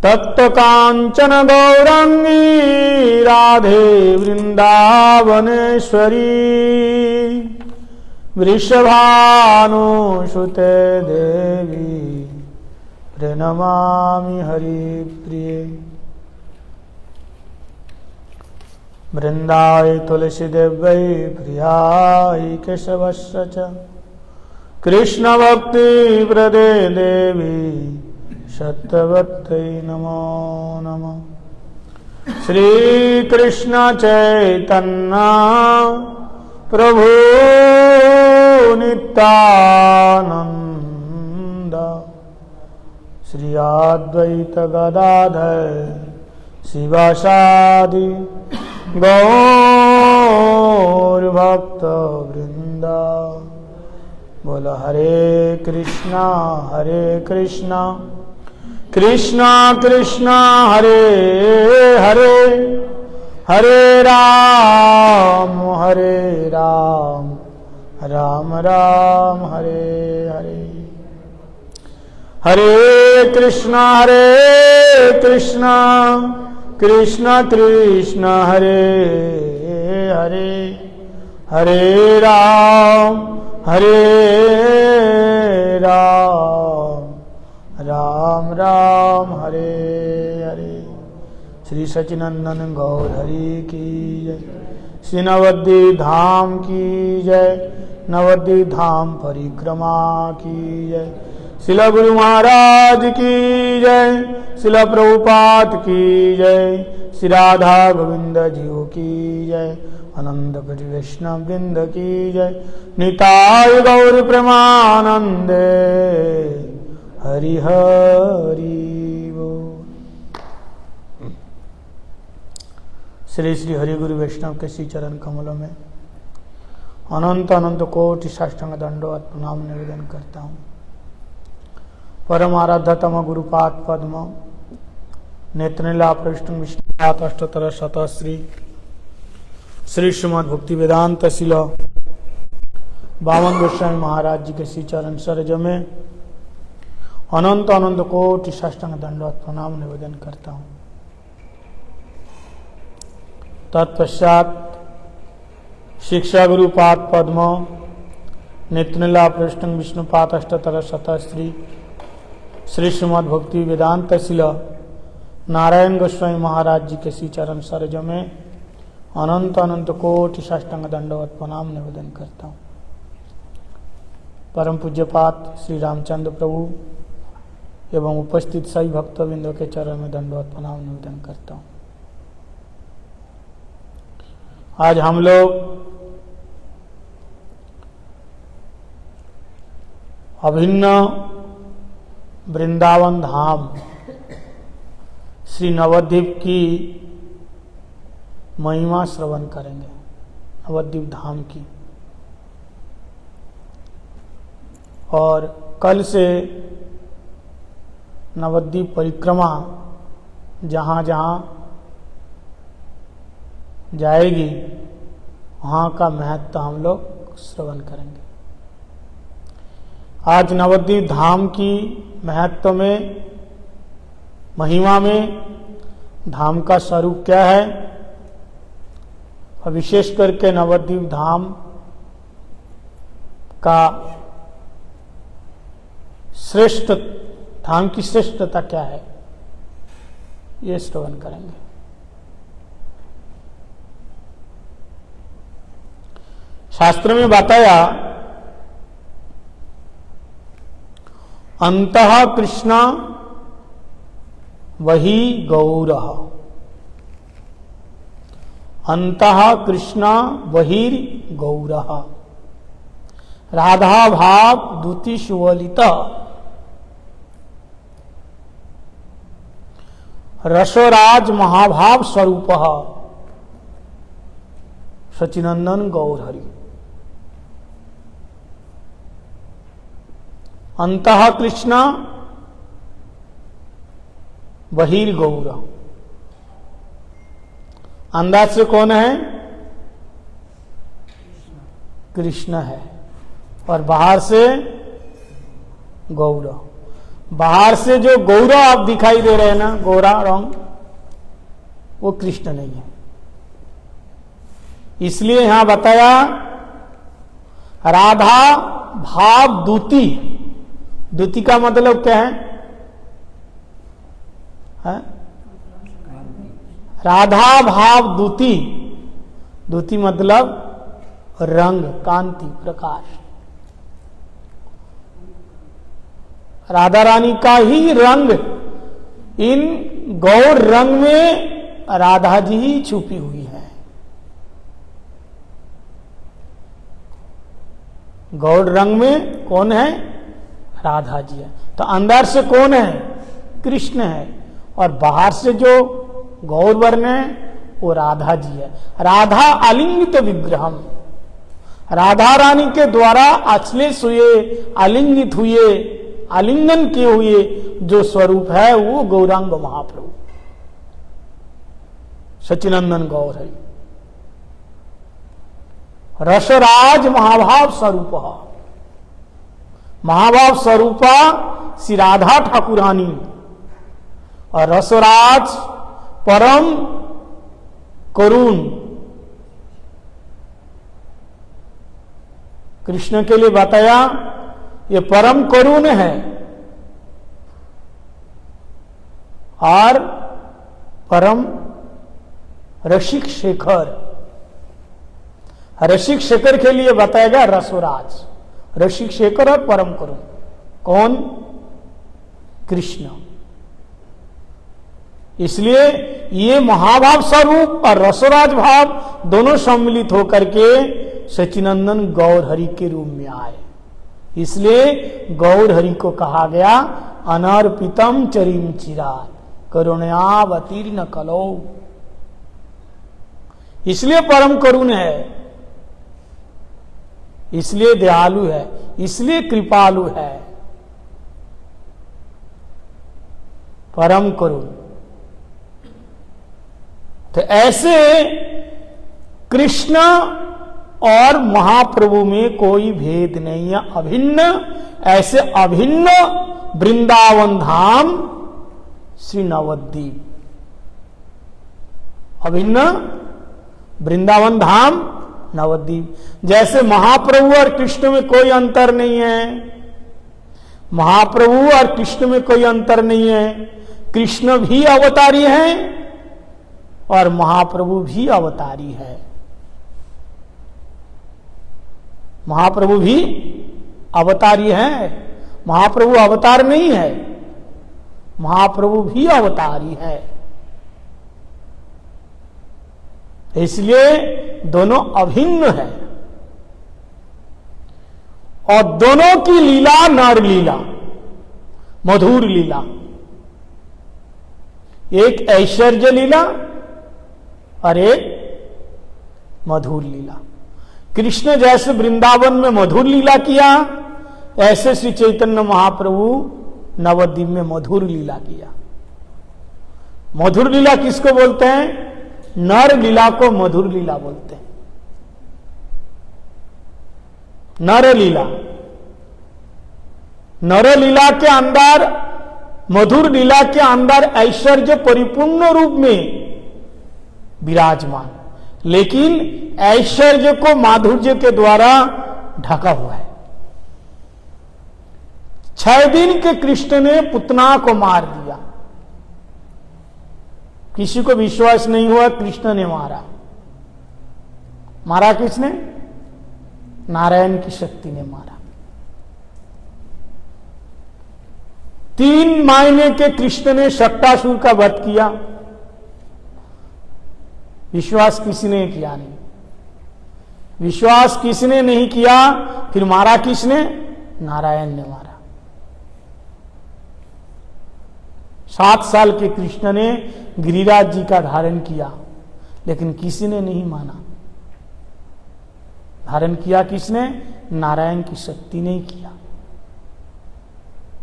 तप्त कांचन गौरांगी राधे वृंदावनेश्वरी वृषभानुसुते देवी प्रणमामि हरिप्रिये। वृंदाय तुलसी देव्यै प्रियाय केशवस्य च कृष्ण भक्ति प्रदे देवी सत्यवत्यै नमो नमः। श्री कृष्ण चैतन्य प्रभु नित्यानंद श्री अद्वैत गदाधर शिवासादि गौर भक्त वृंदा। बोलो हरे कृष्णा कृष्णा कृष्णा हरे हरे, हरे राम राम राम हरे हरे। हरे कृष्णा कृष्ण कृष्ण हरे हरे, हरे राम राम राम हरे हरे। श्री सचिनंदन गौर हरि की जय। श्री नवद्वीप धाम की जय। नवद्वीप धाम परिक्रमा की जय। शिल गुरु महाराज की जय। शिल प्रभुपाद की जय। श्री राधा गोविंद जीव की जय। अनंत कोटि वैष्णव वृंद की जय। निताय गौर प्रेमानंदे हरि हरि बोल। श्री श्री हरि गुरु वैष्णव के श्री चरण कमलों में अनंत अनंत कोटि साष्टांग दंडवत प्रणाम निवेदन करता हूँ। परम आराध्यतम गुरुपाद पद्म नेत्रनीला पृष्ठ विष्णुपाद अष्टोत्तर शतश्री श्री श्रीमद् भक्ति वेदांत शिल बामन गोस्वामी महाराज जी के श्री चरण सरोज में अनंत अनंत कोटि साष्टांग दंडवत प्रणाम निवेदन करता हूँ। तत्पश्चात शिक्षा गुरुपाद पद्म नेत्रनीला पृष्ठ विष्णुपाद अष्टोत्तर शतश्री श्री श्रीमद् भक्ति वेदांत शिल नारायण गोस्वामी महाराज जी के श्री चरण सरोज में अनंत अनंत कोटि साष्टांग दंडवत प्रणाम निवेदन करता हूँ। परम पूज्यपाद श्री रामचंद्र प्रभु एवं उपस्थित सभी भक्तवृंदों के चरण में दंडवत प्रणाम निवेदन करता हूँ। आज हम लोग अभिन्न वृंदावन धाम श्री नवद्वीप की महिमा श्रवण करेंगे। नवद्वीप धाम की, और कल से नवद्वीप परिक्रमा जहाँ जहाँ जाएगी वहाँ का महत्व हम लोग श्रवण करेंगे। आज नवद्वीप धाम की महत्व में, महिमा में, धाम का स्वरूप क्या है, और विशेष करके नवद्वीप धाम का श्रेष्ठ, धाम की श्रेष्ठता क्या है, ये श्रवण करेंगे। शास्त्र में बताया अंतः कृष्णा वही गौरः, अंतः कृष्णा बहिर् गौरः, राधा भाव द्युति सुवलित, रसराज महाभाव स्वरूप सचिनंदन गौर हरि। अंतः कृष्णा बहिर्गौर, अंदर से कौन है? कृष्ण है, और बाहर से गौर। बाहर से जो गौर आप दिखाई दे रहे हैं ना, गोरा रंग, वो कृष्ण नहीं है। इसलिए यहां बताया राधा भाव दूती। दूती का मतलब क्या है? राधा भाव दूती। दूती मतलब रंग, कांति, प्रकाश। राधा रानी का ही रंग, इन गौर रंग में राधा जी ही छुपी हुई है। गौर रंग में कौन है? राधा जी है। तो अंदर से कौन है? कृष्ण है। और बाहर से जो गौर वर्ण है वो राधा जी है। राधा आलिंगित विग्रहम, राधा रानी के द्वारा आश्लेष हुए, आलिंगित हुए, आलिंगन किए हुए जो स्वरूप है वो गौरांग महाप्रभु सच्चिनंदन गौर है। रसराज महाभाव स्वरूप, महाभाव स्वरूपा श्री राधा ठाकुरानी। और रसराज परम करुण, कृष्ण के लिए बताया ये परम करुण है। और परम रसिक शेखर, रसिक शेखर के लिए बताया गया रसोराज। रसिक शेखर और परम करुण कौन? कृष्ण। इसलिए ये महाभाव स्वरूप और रसोराज भाव दोनों सम्मिलित होकर के सच्चिनंदन गौर हरि के रूप में आए। इसलिए गौर हरि को कहा गया अनर्पितम चरिम चिरात करुणयावतीर्ण कलो। इसलिए परम करुण है, इसलिए दयालु है, इसलिए कृपालु है, परम करुण। तो ऐसे कृष्ण और महाप्रभु में कोई भेद नहीं है, अभिन्न। ऐसे अभिन्न वृंदावन धाम श्री नवद्वीप, अभिन्न वृंदावन धाम नवद्वीप। जैसे महाप्रभु और कृष्ण में कोई अंतर नहीं है, महाप्रभु और कृष्ण में कोई अंतर नहीं है। कृष्ण भी अवतारी हैं और महाप्रभु भी अवतारी है। महाप्रभु भी अवतारी है, महाप्रभु अवतार नहीं है, महाप्रभु भी अवतारी है। इसलिए दोनों अभिन्न है। और दोनों की लीला नर लीला, मधुर लीला। एक ऐश्वर्य लीला और एक मधुर लीला। कृष्ण जैसे वृंदावन में मधुर लीला किया, ऐसे श्री चैतन्य महाप्रभु नवद्वीप में मधुर लीला किया। मधुर लीला किसको बोलते हैं? नर लीला को मधुर लीला बोलते हैं। नर लीला, नर लीला के अंदर, मधुर लीला के अंदर ऐश्वर्य परिपूर्ण रूप में विराजमान, लेकिन ऐश्वर्य को माधुर्य के द्वारा ढका हुआ है। 6 दिन के कृष्ण ने पुतना को मार दिया। किसी को विश्वास नहीं हुआ, कृष्ण ने मारा। मारा किसने? नारायण की शक्ति ने मारा। 3 महीने के कृष्ण ने शक्तासुर का वध किया। विश्वास किसी ने किया नहीं, विश्वास किसी ने नहीं किया। फिर मारा किसने? नारायण ने मारा। 7 साल के कृष्ण ने गिरिराज जी का धारण किया, लेकिन किसी ने नहीं माना। धारण किया किसने? नारायण की शक्ति ने किया।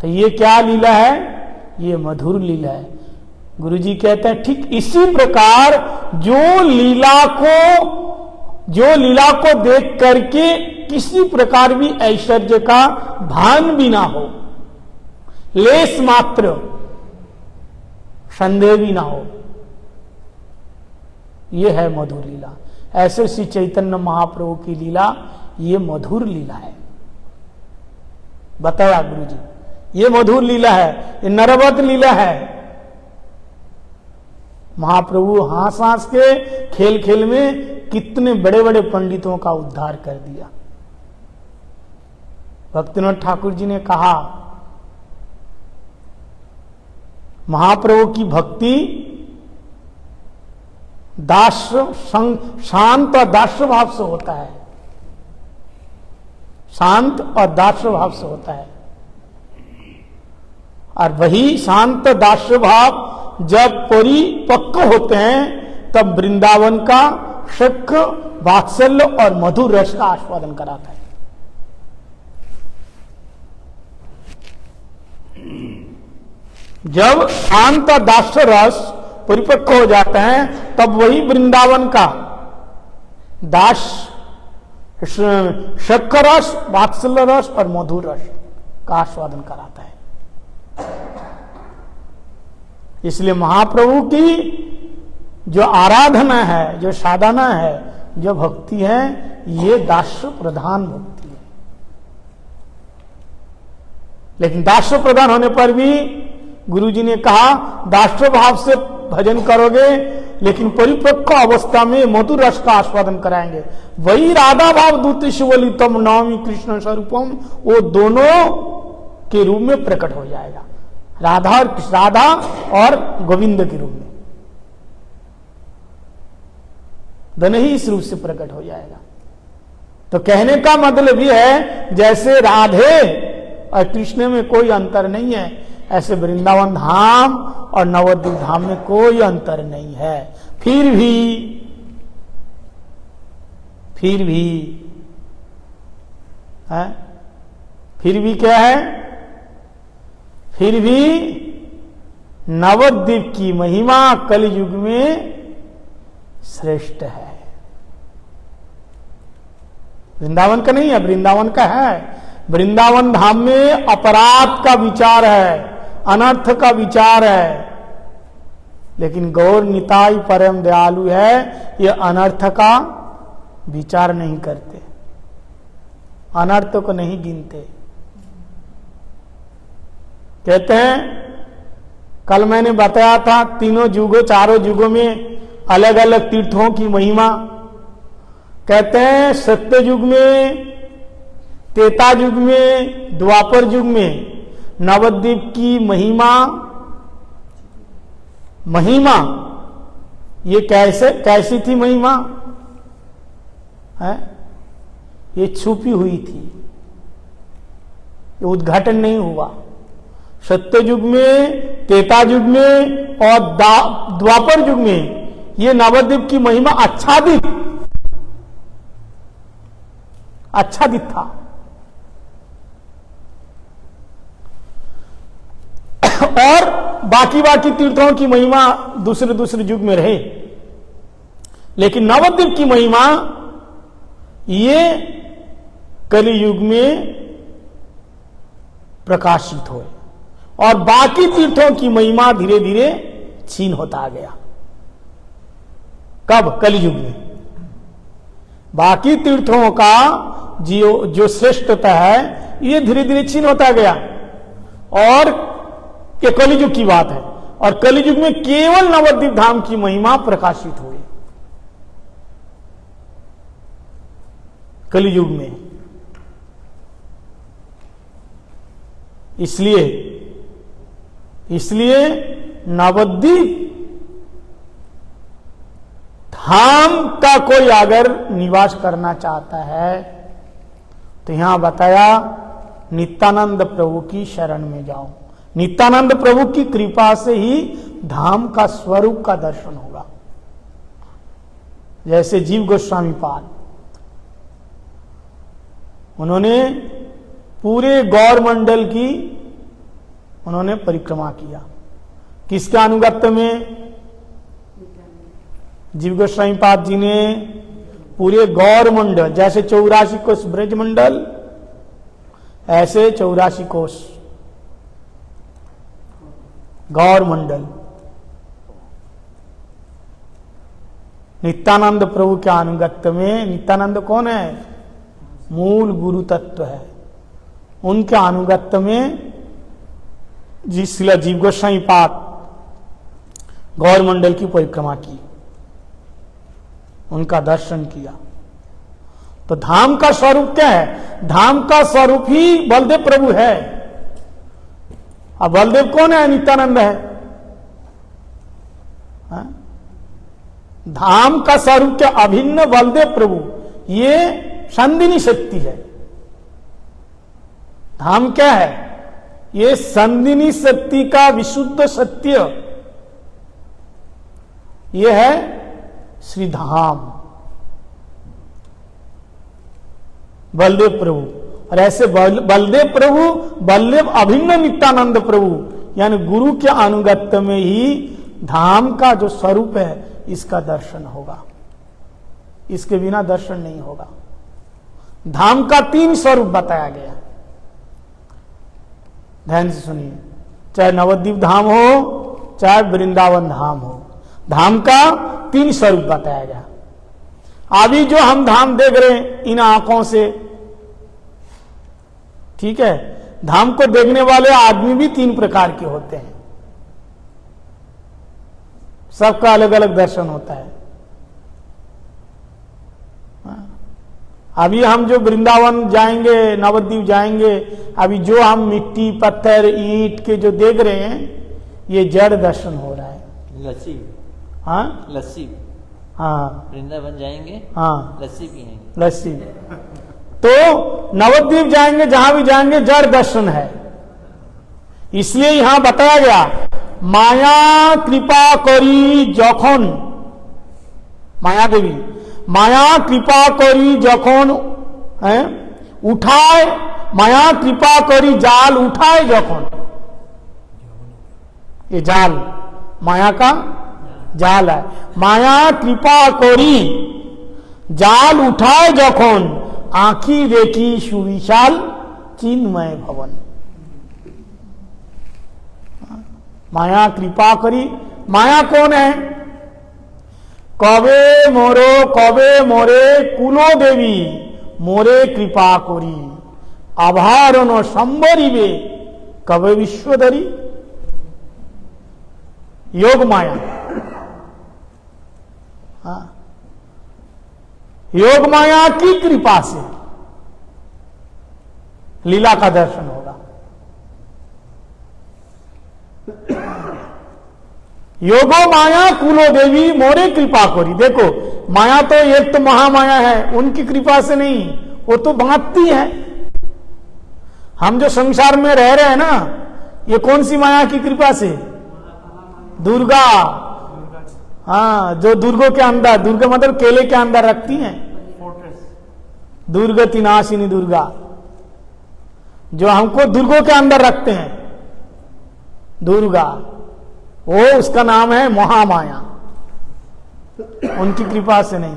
तो ये क्या लीला है? ये मधुर लीला है। गुरु जी कहते हैं ठीक इसी प्रकार जो लीला को देख करके किसी प्रकार भी ऐश्वर्य का भान भी ना हो, लेस मात्र संदेह भी ना हो। यह है मधुर लीला। ऐसे श्री चैतन्य महाप्रभु की लीला ये मधुर लीला है। बताया गुरु जी, ये मधुर लीला है, ये नरवत लीला है। महाप्रभु हंस हंस के खेल खेल में कितने बड़े बड़े पंडितों का उद्धार कर दिया। भक्तिनाथ ठाकुर जी ने कहा, महाप्रभु की भक्ति शांत और दास्य भाव से होता है, शांत और दास्य भाव से होता है। और वही शांत दास्य भाव जब परिपक्व होते हैं तब वृंदावन का सुख, वात्सल्य और मधुर रस का आस्वादन कराता है। जब शांत दास्य रस परिपक्व हो जाते हैं तब वही वृंदावन का दास शक्कर रस, वात्सल्य रस और मधुर रस का आस्वादन कराता है। इसलिए महाप्रभु की जो आराधना है, जो साधना है, जो भक्ति है, ये दास्य प्रधान भक्ति है। लेकिन दास्य प्रधान होने पर भी गुरु जी ने कहा, दास्य भाव से भजन करोगे लेकिन परिपक्व अवस्था में मधुर रस का आस्वादन कराएंगे। वही राधा भाव दूत शिवलितम नवमी कृष्ण स्वरूपम, वो दोनों के रूप में प्रकट हो जाएगा, राधा और गोविंद के रूप में दोनों ही इस रूप से प्रकट हो जाएगा। तो कहने का मतलब ये है, जैसे राधे और कृष्ण में कोई अंतर नहीं है, ऐसे वृंदावन धाम और नवद्वीप धाम में कोई अंतर नहीं है। फिर भी क्या है? फिर भी नवद्वीप की महिमा कलयुग में श्रेष्ठ है। वृंदावन का नहीं है, वृंदावन का है। वृंदावन धाम में अपराध का विचार है, अनर्थ का विचार है, लेकिन गौर निताई परम दयालु है, ये अनर्थ का विचार नहीं करते, अनर्थ को नहीं गिनते। कहते हैं, कल मैंने बताया था तीनों युगों, चारों युगों में अलग अलग तीर्थों की महिमा। कहते हैं सत्य युग में, त्रेता युग में, द्वापर युग में नवद्वीप की महिमा ये कैसी थी महिमा है? ये छुपी हुई थी, ये उद्घाटन नहीं हुआ। सत्य युग में, त्रेता युग में और द्वापर युग में ये नवद्वीप की महिमा आच्छादित था। और बाकी तीर्थों की महिमा दूसरे युग में रहे, लेकिन नवद्वीप की महिमा ये कलि युग में प्रकाशित हो, और बाकी तीर्थों की महिमा धीरे धीरे क्षीण होता गया। कब? कलयुग में। बाकी तीर्थों का जो श्रेष्ठता है ये धीरे धीरे क्षीण होता गया, और ये कलियुग की बात है। और कलियुग में केवल नवद्वीप धाम की महिमा प्रकाशित हुई। कलियुग में इसलिए नवद्वीप धाम का कोई अगर निवास करना चाहता है तो यहां बताया नित्यानंद प्रभु की शरण में जाओ। नित्यानंद प्रभु की कृपा से ही धाम का स्वरूप का दर्शन होगा। जैसे जीव गोस्वामी पाद, उन्होंने पूरे गौर मंडल की उन्होंने परिक्रमा किया। किसके अनुगत्य में? जीव गोस्वामी पाद जी ने पूरे गौर मंडल, जैसे 84 कोष ब्रज मंडल, ऐसे 84 कोष गौर मंडल, नित्यानंद प्रभु के अनुगत्य में, नित्यानंद कौन है? मूल गुरु तत्व है। उनके अनुगत्य में जिस शिला जीव गोस्वामी पाद गौर मंडल की परिक्रमा की, उनका दर्शन किया। तो धाम का स्वरूप क्या है? धाम का स्वरूप ही बलदेव प्रभु है। अब बलदेव कौन है? नित्यानंद है। हा? धाम का स्वरूप क्या? अभिन्न बलदेव प्रभु। ये संदिनी शक्ति है। धाम क्या है? ये संदिनी शक्ति का विशुद्ध सत्य, ये है श्री धाम, बलदेव प्रभु। और ऐसे बलदेव प्रभु, बलदेव अभिन्न नित्यानंद प्रभु, यानी गुरु के अनुगत्य में ही धाम का जो स्वरूप है इसका दर्शन होगा। इसके बिना दर्शन नहीं होगा। धाम का 3 स्वरूप बताया गया, ध्यान से सुनिए। चाहे नवद्वीप धाम हो, चाहे वृंदावन धाम हो, धाम का 3 स्वरूप बताया गया। अभी जो हम धाम देख रहे हैं इन आंखों से, ठीक है, धाम को देखने वाले आदमी भी 3 प्रकार के होते हैं। सबका अलग अलग दर्शन होता है। अभी हम जो वृंदावन जाएंगे, नवद्वीप जाएंगे, अभी जो हम मिट्टी पत्थर ईंट के जो देख रहे हैं, ये जड़ दर्शन हो रहा है। लस्सी, हाँ लस्सी, हाँ, वृंदावन जाएंगे, हाँ, लस्सी पिएंगे। लस्सी। तो नवद्वीप जाएंगे, जहां भी जाएंगे जड़ दर्शन है। इसलिए यहां बताया गया, माया कृपा करी जखन, माया देवी माया कृपा करी जखन उठाए, माया कृपा करी जाल उठाए जखन, ये जाल माया का जाल है। माया कृपा करी जाल उठाए जखन, आंखी देखी सुविशाल चिन्मय भवन। माया कृपा करी, माया कौन है? कबे मोरे कुलो देवी मोरे कृपा करी, आभारण संबरिबे कबे विश्वधरी। योग माया, हाँ, योग माया की कृपा से लीला का दर्शन होगा। योगो माया कुलो देवी मोरे कृपा करी। देखो, माया तो एक तो महामाया है, उनकी कृपा से नहीं, वो तो बांटती है। हम जो संसार में रह रहे हैं ना, ये कौन सी माया की कृपा से? दुर्गा। हाँ, जो दुर्गों के अंदर, दुर्गा मतलब केले के अंदर रखती हैं, दुर्गति नाशिनी दुर्गा, जो हमको दुर्गों के अंदर रखते हैं, दुर्गा, वो उसका नाम है महामाया। उनकी कृपा से नहीं,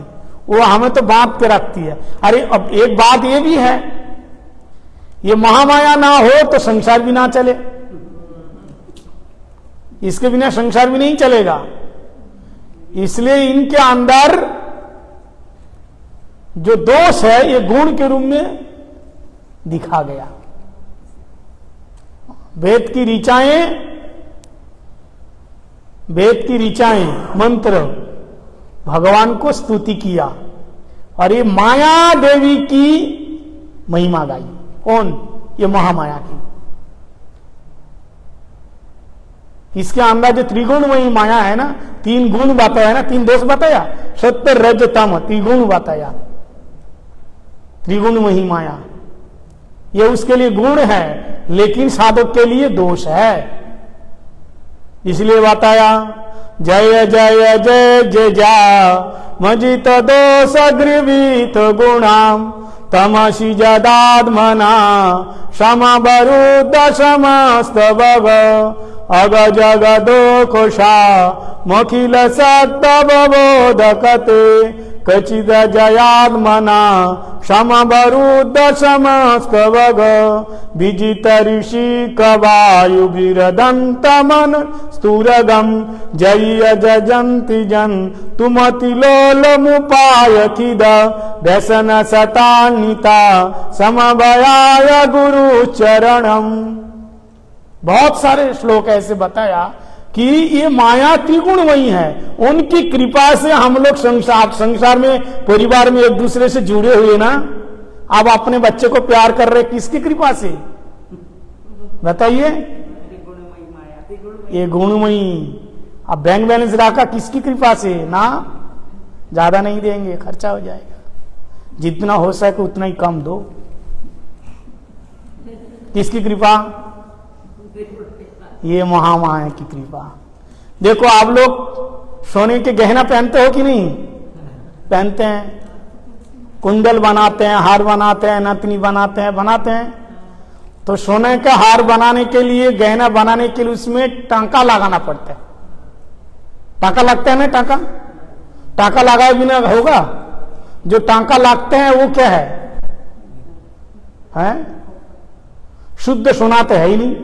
वो हमें तो बांध के रखती है। अरे अब एक बात ये भी है, ये महामाया ना हो तो संसार भी ना चले, इसके बिना संसार भी नहीं चलेगा। इसलिए इनके अंदर जो दोष है ये गुण के रूप में दिखा गया। वेद की ऋचाएं मंत्र भगवान को स्तुति किया, और ये माया देवी की महिमा गाई। कौन? ये महामाया की। इसके अंदर जो त्रिगुणमयी माया है ना, 3 गुण बताया ना, 3 दोष बताया, सत्य रज तम, त्रिगुण बताया। त्रिगुणमयी माया ये उसके लिए गुण है, लेकिन साधक के लिए दोष है। इसलिए बताया, जय जय जय जय जा मजित दोष गृवीत गुणाम तमसी जदात्मना समवरुद्ध समस्त भग अग जग दोषा मखिल सत्य बोधकते कचिद जयात्मना समवरुद्ध समस्तवग विजित ऋषि कवायु विरदंत मन स्तुरगम जय जयंति जन तुमति लोलमुपाय किद व्यसन सतानिता समभयाय गुरु चरणम। बहुत सारे श्लोक ऐसे बताया कि ये माया त्रिगुणमयी है, उनकी कृपा से हम लोग संसार में परिवार में एक दूसरे से जुड़े हुए ना। अब अपने बच्चे को प्यार कर रहे किसकी कृपा से बताइए? ये गुणमयी। अब बैंक बैलेंस रखा किसकी कृपा से ना, ज्यादा नहीं देंगे, खर्चा हो जाएगा, जितना हो सके उतना ही कम दो। किसकी कृपा? ये महामाया की कृपा। देखो आप लोग सोने के गहना पहनते हो कि नहीं? पहनते हैं, कुंडल बनाते हैं, हार बनाते हैं, नथनी बनाते हैं। तो सोने का हार बनाने के लिए, गहना बनाने के लिए उसमें टांका लगाना पड़ता है। टांका लगता है ना, टांका लगाए बिना होगा? जो टांका लगते हैं वो क्या है? शुद्ध सोना तो है ही नहीं।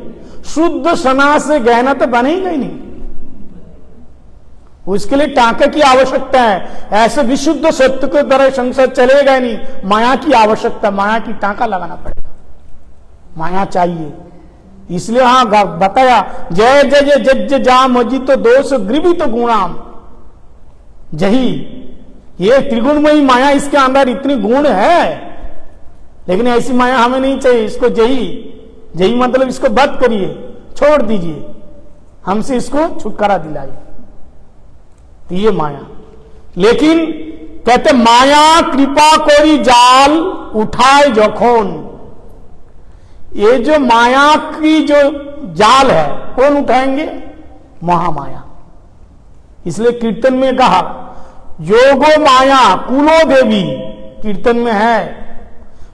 शुद्ध सोना से गहना तो बनेगा ही नहीं, उसके लिए टांके की आवश्यकता है। ऐसे विशुद्ध सत्य के द्वारा संसार चलेगा ही नहीं, माया की आवश्यकता, माया की टांका लगाना पड़ेगा, माया चाहिए। इसलिए हाँ बताया, जय जय जज जा मजी तो दोष ग्रीवी तो गुणाम जही। ये त्रिगुणमयी माया, इसके अंदर इतनी गुण है, लेकिन ऐसी माया हमें नहीं चाहिए। इसको जही मतलब इसको बंद करिए, छोड़ दीजिए, हमसे इसको छुटकारा दिलाइए। तो ये माया। लेकिन कहते माया कृपा कोरी जाल उठाए जखोन। ये जो माया की जो जाल है कौन उठाएंगे? महामाया। इसलिए कीर्तन में कहा योगो माया कुलो देवी, कीर्तन में है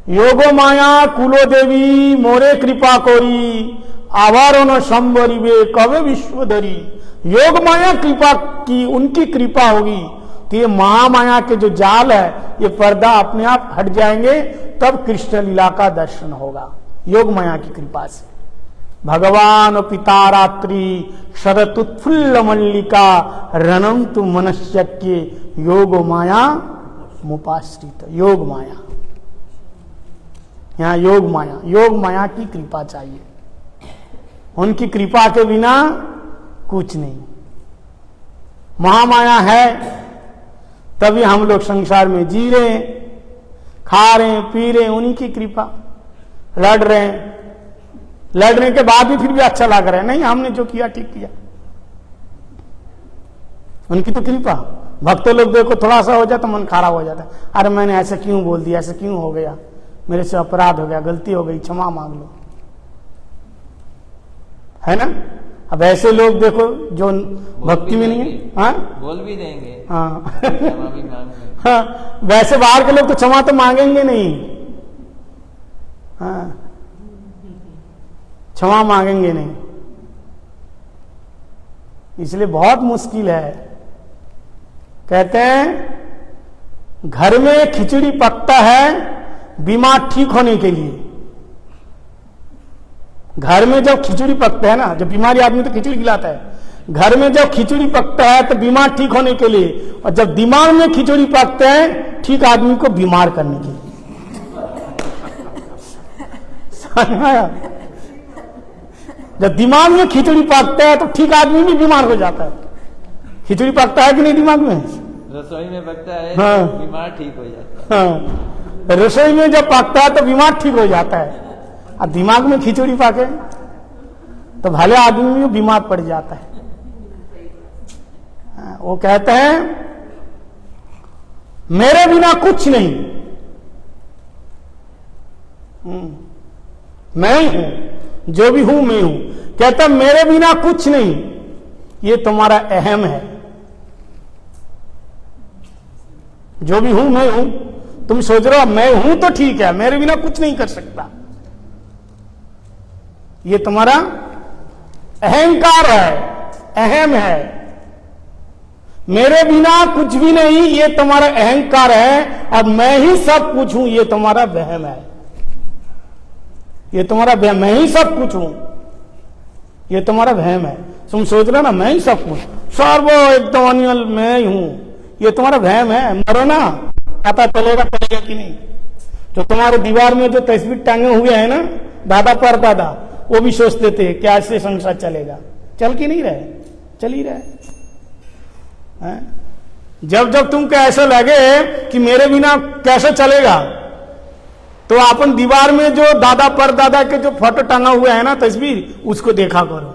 योगो माया कुलो देवी मोरे कृपा कोरी आवारण संवरिवे कवे विश्वधरी। योग माया कृपा की, उनकी कृपा होगी तो ये महामाया के जो जाल है, ये पर्दा अपने आप हट जाएंगे, तब कृष्ण लीला का दर्शन होगा योग माया की कृपा से। भगवान पिता रात्रि शरतुत्फुल्ल मल्लिका रणंतु मनश्चक्य योग माया मुपाश्रित। योग माया, यहाँ योग माया की कृपा चाहिए, उनकी कृपा के बिना कुछ नहीं। महामाया है तभी हम लोग संसार में जी रहे हैं, खा रहे हैं, पी रहे हैं, उन्हीं की कृपा। लड़ रहे हैं, लड़ने के बाद भी फिर भी अच्छा लग रहा है, नहीं हमने जो किया ठीक किया, उनकी तो कृपा। भक्त लोग देखो थोड़ा सा हो जाता तो मन खराब हो जाता है, अरे मैंने ऐसे क्यों बोल दिया, ऐसे क्यों हो गया, मेरे से अपराध हो गया, गलती हो गई, क्षमा मांग लो, है ना। अब ऐसे लोग देखो जो भक्ति में नहीं है, हाँ बोल भी देंगे, हाँ क्षमा भी मांग लेंगे। हाँ, वैसे बाहर के लोग तो क्षमा तो मांगेंगे नहीं, हाँ क्षमा मांगेंगे नहीं। इसलिए बहुत मुश्किल है। कहते हैं घर में खिचड़ी पकता है बीमार ठीक होने के लिए। घर में जब खिचड़ी पकता है ना, जब बीमारी आदमी तो खिचड़ी खिलाता है, घर में जब खिचड़ी पकता है तो बीमार ठीक होने के लिए, और जब दिमाग में खिचड़ी पकता है ठीक आदमी को बीमार करने के लिए। जब दिमाग में खिचड़ी पकता है तो ठीक आदमी भी बीमार हो जाता है। खिचड़ी पकता है कि नहीं दिमाग में? रसोई में पकता है, हाँ, तो बीमार ठीक हो जाता है। हाँ, रसोई में जब पकता है तो बीमार ठीक हो जाता है, और दिमाग में खिचड़ी पाके तो भले आदमी भी बीमार पड़ जाता है। वो कहते हैं मेरे बिना कुछ नहीं, मैं ही हूं, जो भी हूं मैं हूं। कहता मेरे बिना कुछ नहीं, ये तुम्हारा अहम है। जो भी हूं मैं हूं, तुम सोच रहे हो मैं हूं तो ठीक है, मेरे बिना कुछ नहीं कर सकता, ये तुम्हारा अहंकार है, अहम है। मेरे बिना कुछ भी नहीं, ये तुम्हारा अहंकार है। अब मैं ही सब कुछ हूं, ये तुम्हारा वहम है। ये तुम्हारा वहम, मैं ही सब कुछ हूं, ये तुम्हारा वहम है। तुम सोच रहे ना मैं ही सब कुछ, सर्व एकदम अनियल मैं ही हूं, ये तुम्हारा वहम है। मरो ना, पता चलेगा कि नहीं। जो तुम्हारे दीवार में जो तस्वीर टांगे हुए हैं ना, दादा पर दादा, वो भी सोचते थे क्या ऐसे संसार चलेगा। चल के नहीं रहे, चल ही रहे। जब जब तुमको ऐसा लगे कि मेरे बिना कैसे चलेगा, तो अपन दीवार में जो दादा पर दादा के जो फोटो टांगा हुआ है ना तस्वीर, उसको देखा करो।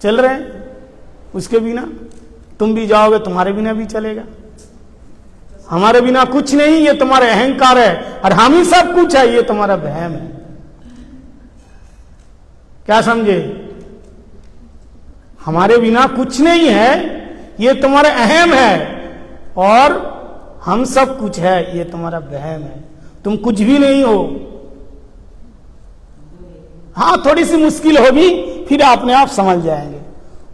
चल रहे उसके बिना, तुम भी जाओगे, तुम्हारे बिना भी चलेगा। हमारे बिना कुछ नहीं, ये तुम्हारा अहंकार है, और हम ही सब कुछ है, ये तुम्हारा वहम है। क्या समझे? हमारे बिना कुछ नहीं है, ये तुम्हारा अहम है, और हम सब कुछ है, ये तुम्हारा वहम है। तुम कुछ भी नहीं हो। हाँ, थोड़ी सी मुश्किल होगी, फिर अपने आप समझ जाएंगे।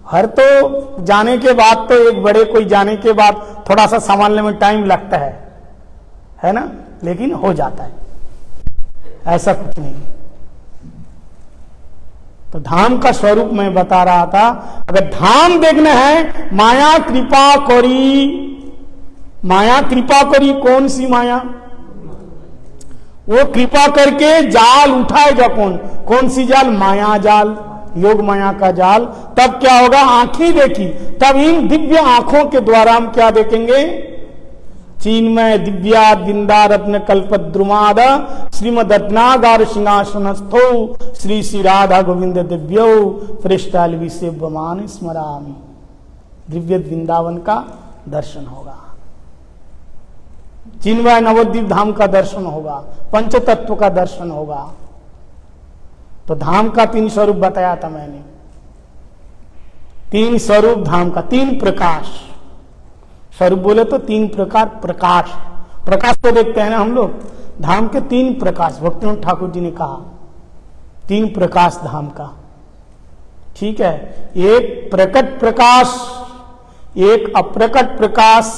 हर तो जाने के बाद तो, एक बड़े कोई जाने के बाद थोड़ा सा संभालने में टाइम लगता है ना, लेकिन हो जाता है, ऐसा कुछ नहीं। तो धाम का स्वरूप मैं बता रहा था। अगर धाम देखना है, माया कृपा करी, माया कृपा करी, कौन सी माया? वो कृपा करके जाल उठाएगा कौन? कौन सी जाल? माया जाल, योग माया का जाल। तब क्या होगा? आंखें देखी, तब इन दिव्य आंखों के द्वारा हम क्या देखेंगे? चिन्मय दिव्या बिंदा रत्न कल्पद्रुमाद श्रीमदत्नागार सिंहासनस्थो श्री श्री राधा गोविंद दिव्यो पृष्ठाल विषेव्यमान स्मरामि। दिव्य वृंदावन का दर्शन होगा, चिन्मय नवद्वीप धाम का दर्शन होगा, पंच तत्व का दर्शन होगा। तो धाम का 3 स्वरूप बताया था मैंने। 3 स्वरूप धाम का, 3 प्रकाश। स्वरूप बोले तो 3 प्रकार प्रकाश। प्रकाश तो देखते हैं ना हम लोग। धाम के 3 प्रकाश, भक्तिनाथ ठाकुर जी ने कहा 3 प्रकाश धाम का। ठीक है, एक प्रकट प्रकाश, एक अप्रकट प्रकाश,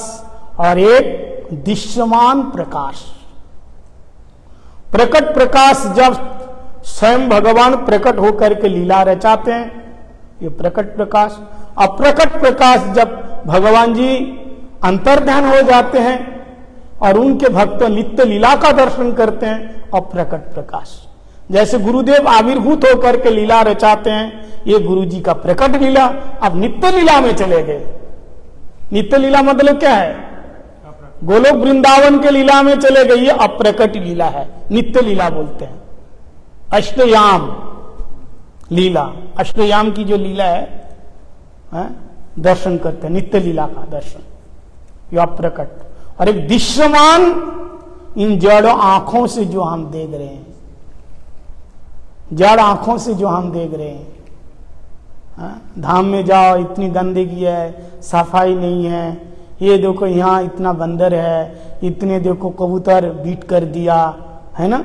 और एक दृश्यमान प्रकाश। प्रकट प्रकाश जब स्वयं भगवान प्रकट होकर के लीला रचाते हैं, ये प्रकट प्रकाश। अप्रकट प्रकाश जब भगवान जी अंतर्ध्यान हो जाते हैं और उनके भक्त नित्य लीला का दर्शन करते हैं, अप्रकट प्रकाश। जैसे गुरुदेव आविर्भूत होकर के लीला रचाते हैं, ये गुरु जी का प्रकट लीला। अब नित्य लीला में चले गए। नित्य लीला मतलब क्या है? गोलोक वृंदावन के लीला में चले गए, ये अप्रकट लीला है, नित्य लीला बोलते हैं। अष्टयाम लीला, अष्टयाम की जो लीला है, दर्शन करते हैं, नित्य लीला का दर्शन, यह अप्रकट। और एक दृश्यमान, इन जड़ आंखों से जो हम देख रहे हैं, जड़ आंखों से जो हम देख रहे हैं। धाम में जाओ, इतनी गंदगी है, सफाई नहीं है, ये देखो यहाँ इतना बंदर है, इतने देखो कबूतर बीट कर दिया, है ना।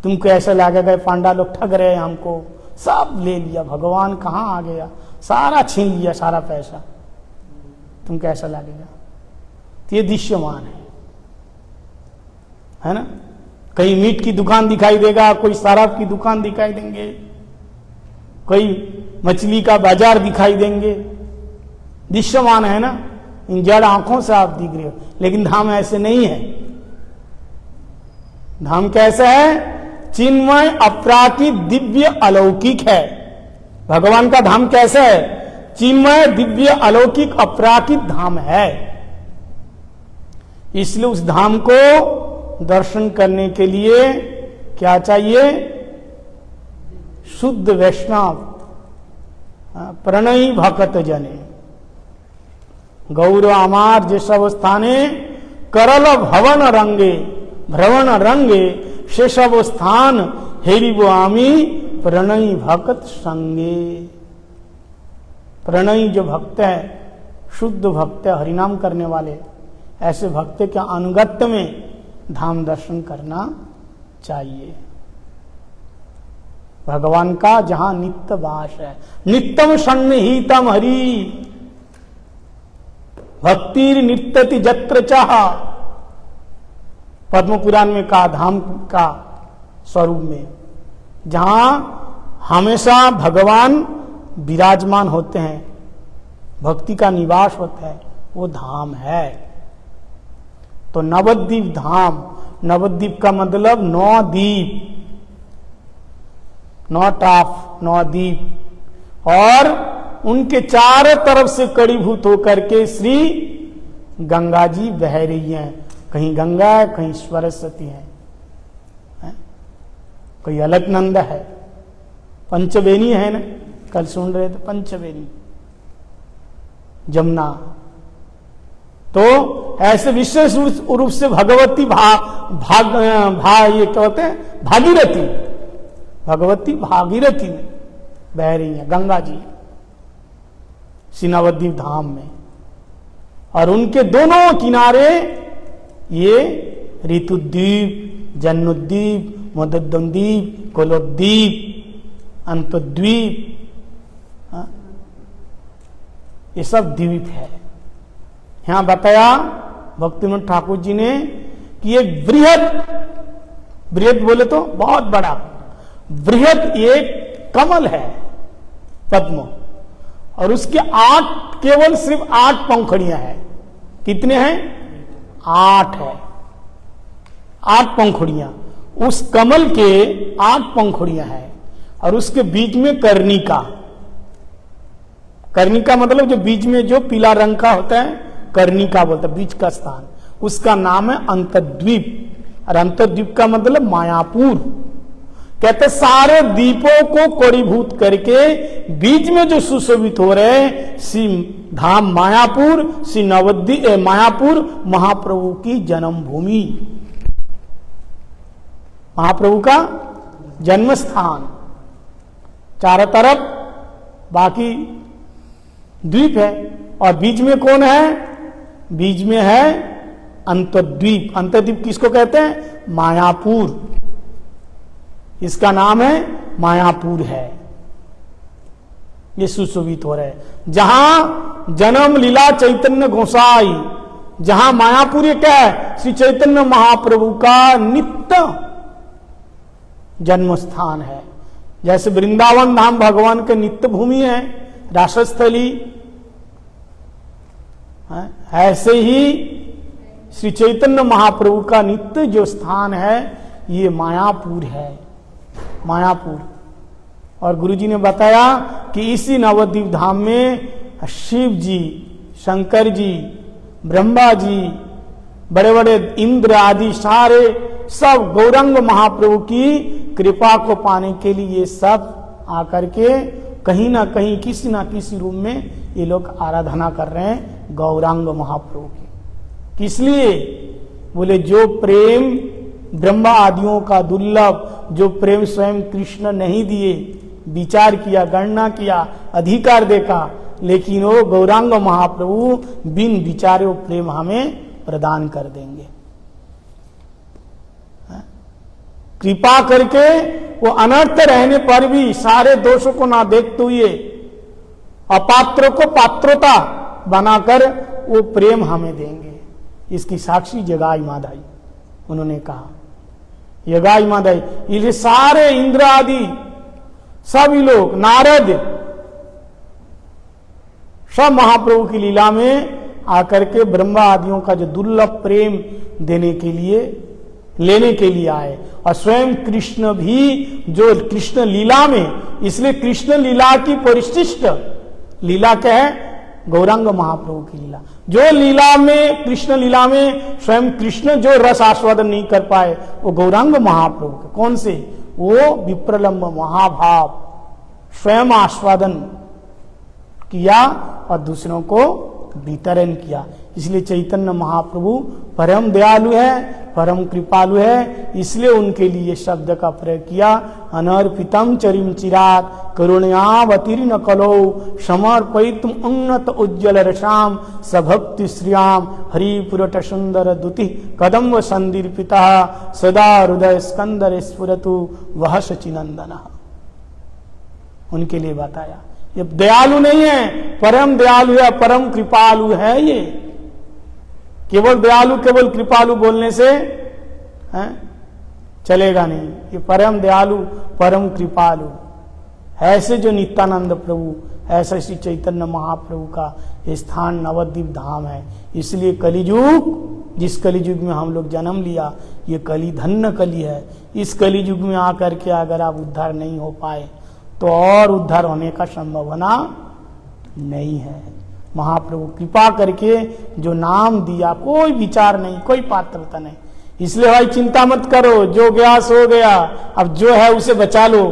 तुमको ऐसा लगेगा पांडा लोग ठग रहे हैं हमको, सब ले लिया, भगवान कहाँ आ गया, सारा छीन लिया, सारा पैसा। तुमको ऐसा लगेगा। तो ये दृश्यमान है ना। कहीं मीट की दुकान दिखाई देगा, कोई शराब की दुकान दिखाई देंगे, कोई मछली का बाजार दिखाई देंगे, दृश्यमान है ना। इन जड़ आंखों से आप दिख रहे हो। लेकिन धाम ऐसे नहीं है। धाम कैसा है? चिन्मय अपराकित दिव्य अलौकिक है। भगवान का धाम कैसा है? चिन्मय दिव्य अलौकिक अपराकित धाम है। इसलिए उस धाम को दर्शन करने के लिए क्या चाहिए? शुद्ध वैष्णव, प्रणयी भक्त जने। गौर अमार जे सब स्थाने करल भवन रंगे, भ्रवण रंगे से सब स्थान हेरिबो आमी प्रणयी भक्त संगे। प्रणयी जो भक्त है, शुद्ध भक्त है, हरिनाम करने वाले, ऐसे भक्त के अनुगत्य में धाम दर्शन करना चाहिए। भगवान का जहां नित्य वास है। नित्यम सन्निहितम हरि भक्तिर नित्यति जत्र चाह, पद्म पुराण में कहा धाम का स्वरूप में, जहां हमेशा भगवान विराजमान होते हैं, भक्ति का निवास होता है, वो धाम है। तो नवद्वीप धाम, नवद्वीप का मतलब 9 द्वीप, 9 टाप, 9 द्वीप, और उनके चारों तरफ से कड़ीभूत होकर के श्री गंगा जी बह रही हैं। कहीं गंगा है, कहीं सरस्वती है, कोई अलकनंदा है, पंचबेनी है ना, कल सुन रहे थे पंचबेनी, जमुना। तो ऐसे विशेष रूप से भगवती ये क्या होते हैं, भागीरथी, भगवती भागीरथी में बह रही है गंगा जी श्री नवद्वीप धाम में। और उनके दोनों किनारे ये ऋतुद्वीप, जन्नुद्वीप, मदद्दीप, कुलोद्वीप, अंतद्वीप, ये सब द्वीप है। यहां बताया भक्तिविनोद ठाकुर जी ने कि एक बृहद बोले तो बहुत बड़ा, बृहद एक कमल है पद्म, और उसके 8 केवल सिर्फ 8 पंखुड़ियां हैं। कितने हैं? 8 है, 8 पंखुड़ियां। उस कमल के 8 पंखुड़ियां हैं, और उसके बीच में कर्णिका, कर्णिका मतलब जो बीच में जो पीला रंग का होता है, कर्णिका बोलते हैं, बीच का स्थान, उसका नाम है अंतद्वीप। और अंतद्वीप का मतलब मायापुर। कहते मायापुर द्वीपों को कोड़ीभूत करके बीच में जो सुशोभित हो रहे श्री धाम मायापुर, श्री नवद्वीप मायापुर महाप्रभु की जन्मभूमि, महाप्रभु का जन्म स्थान। चारों तरफ बाकी द्वीप है, और बीच में कौन है? बीच में है अंतद्वीप। अंतद्वीप किसको कहते हैं? मायापुर। इसका नाम है मायापुर है। ये सुशोभित हो रहे, जहां जन्म लीला चैतन्य गोसाई, जहां मायापुर ये क्या है? श्री चैतन्य महाप्रभु का नित्य जन्म स्थान है। जैसे वृंदावन धाम भगवान के नित्य भूमि है, रासस्थली, ऐसे ही श्री चैतन्य महाप्रभु का नित्य जो स्थान है ये मायापुर है, मायापुर। और गुरुजी ने बताया कि इसी नवद्वीप धाम में शिव जी, शंकर जी, ब्रह्मा जी, बड़े बड़े इंद्र आदि सारे सब गौरंग महाप्रभु की कृपा को पाने के लिए सब आकर के कहीं ना कहीं किसी ना किसी रूप में ये लोग आराधना कर रहे हैं गौरांग महाप्रभु की। किस लिए? बोले जो प्रेम ब्रह्मा आदियों का दुर्लभ, जो प्रेम स्वयं कृष्ण नहीं दिए, विचार किया, गणना किया, अधिकार देखा, लेकिन वो गौरांग महाप्रभु बिन विचारे वो प्रेम हमें प्रदान कर देंगे। कृपा करके वो अनर्थ रहने पर भी सारे दोषों को ना देखते हुए अपात्र को पात्रता बनाकर वो प्रेम हमें देंगे। इसकी साक्षी जगाई माधाई उन्होंने कहा, जगाई माधाई। ये सारे इंद्र आदि सभी लोग, नारद, सब महाप्रभु की लीला में आकर के ब्रह्मा आदियों का जो दुर्लभ प्रेम देने के लिए, लेने के लिए आए। और स्वयं कृष्ण भी जो कृष्ण लीला में, इसलिए कृष्ण लीला की परिशिष्ट लीला क्या है? गौरांग महाप्रभु की लीला। जो लीला में, कृष्ण लीला में स्वयं कृष्ण जो रस आस्वादन नहीं कर पाए, वो गौरांग महाप्रभु के। कौन से? वो विप्रलंब महाभाव स्वयं आस्वादन किया और दूसरों को वितरण किया। इसलिए चैतन्य महाप्रभु परम दयालु है, परम कृपालु है, इसलिए उनके लिए शब्द का प्रयोग किया। अनर्पितम चरिम चिरात करुणयावतीर्ण कलौ समर्पयितुम उन्नत उज्ज्वल रसाम सभक्ति श्रियाम हरिपुरट सुंदर दुति कदम्ब संदीर्पिता सदा हृदय स्कंदर स्फुरतु वह सचिनंदन। उनके लिए बताया। ये दयालु नहीं है, परम दयालु है, परम कृपालु है। ये केवल दयालु केवल कृपालु बोलने से चलेगा नहीं। ये परम दयालु परम कृपालु ऐसे जो नित्यानंद प्रभु, ऐसा श्री चैतन्य महाप्रभु का स्थान नवद्वीप धाम है। इसलिए कलियुग, जिस कलियुग में हम लोग जन्म लिया, ये कली धन्य कली है। इस कलियुग में आकर के अगर आप उद्धार नहीं हो पाए तो और उद्धार होने का संभावना नहीं है। महाप्रभु कृपा करके जो नाम दिया, कोई विचार नहीं, कोई पात्रता नहीं। इसलिए भाई चिंता मत करो, जो गया सो गया, अब जो है उसे बचा लो।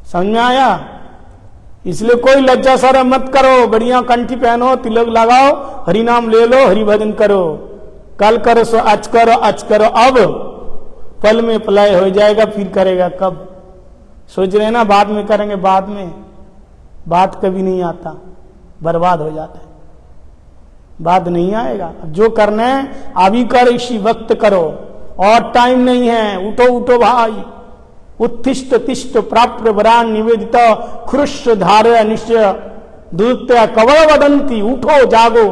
समझ में आया? इसलिए कोई लज्जा शर्म मत करो, बढ़िया कंठी पहनो, तिलक लगाओ, हरि नाम ले लो, हरि भजन करो। कल करो सो आज करो, आज करो अब, पल में पलाय हो जाएगा, फिर करेगा कब? सोच रहे ना बाद में करेंगे, बाद में बात कभी नहीं आता, बर्बाद हो जाता है, बाद नहीं आएगा। जो करना है अभी कर, इसी वक्त करो, और टाइम नहीं है। उठो उठो भाई, उत्तिष्ठ तिष्ठ प्राप्त वरान निवेदित खुरुष धारय निश्चय दूत्य कवल वदंती। उठो जागो,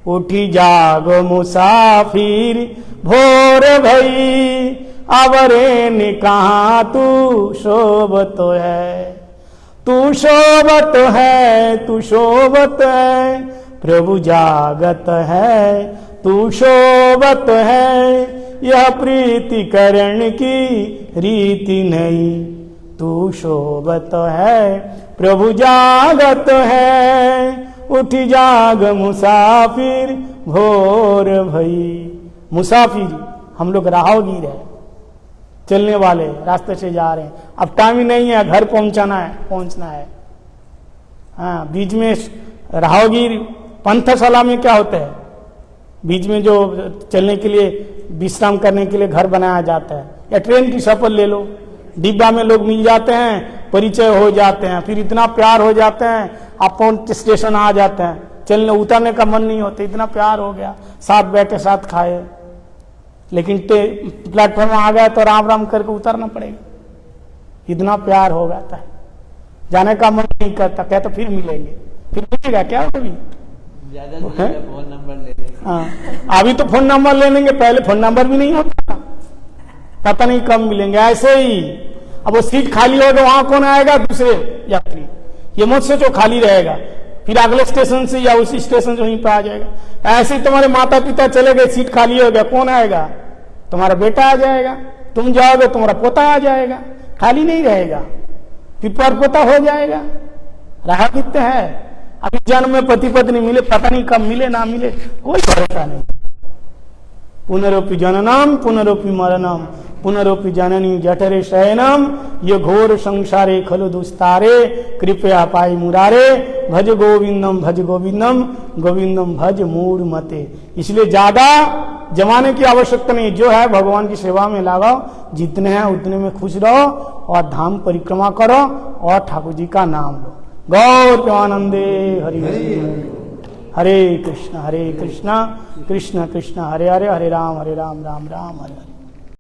उठी जागो मुसाफिर, भोर भई अवरे ने कहा तू शोभत है, तू शोभत है, तू शोभत है, प्रभु जागत है, तू शोभत है। यह प्रीति करण की रीति नहीं, तू शोभत है, प्रभु जागत है। उठी जाग मुसाफिर, भोर भई। मुसाफिर हम लोग राहगीर है, चलने वाले, रास्ते से जा रहे हैं, अब टाइम ही नहीं है, घर पहुंचना है। हाँ, बीच में राहगीर पंथशाला में क्या होता है, बीच में जो चलने के लिए, विश्राम करने के लिए घर बनाया जाता है। या ट्रेन की सफर ले लो, डिब्बा में लोग मिल जाते हैं, परिचय हो जाते हैं, फिर इतना प्यार हो जाते हैं, आप स्टेशन आ जाते हैं, चलने उतरने का मन नहीं होता, इतना प्यार हो गया, साथ बैठे साथ खाए। लेकिन प्लेटफॉर्म आ गया तो राम राम करके उतरना पड़ेगा, इतना प्यार हो जाता है, जाने का मन नहीं करता, कहते फिर मिलेंगे, फिर मिलेगा क्या कभी? ज्यादा फोन नंबर ले लेंगे। हाँ, अभी तो फोन नंबर ले लेंगे, पहले फोन नंबर भी नहीं होता, पता नहीं कब मिलेंगे। ऐसे ही अब वो सीट खाली होगा, वहां कौन आएगा? दूसरे यात्री। ये मत सोचो खाली रहेगा, फिर अगले स्टेशन से या उसी स्टेशन से वहीं पे आ जाएगा। ऐसे ही तुम्हारे माता पिता चले गए, सीट खाली हो गया, कौन आएगा? तुम्हारा बेटा आ जाएगा, तुम जाओगे तुम्हारा पोता आ जाएगा, खाली नहीं रहेगा, फिर पर पोता हो जाएगा। रहा कितने है, अभी जन्म में पति पत्नी मिले, पता नहीं कब मिले ना मिले, कोई भरोसा नहीं। पुनरोपि जननम पुनरोपि मरणम पुनरोपि जननी जठरे शयनम, ये घोर संसारे खलु दुस्तारे, कृपया पाई मुरारे, भज गोविंदम भज गोविंदम, गोविंदम भज मूढ़ मते। इसलिए ज्यादा जमाने की आवश्यकता नहीं, जो है भगवान की सेवा में लगाओ, जितने हैं उतने में खुश रहो, और धाम परिक्रमा करो, और ठाकुर जी का नाम लो। गौर आनंदे हरि हरे कृष्ण कृष्ण कृष्ण हरे हरे, हरे राम राम राम हरे हरे।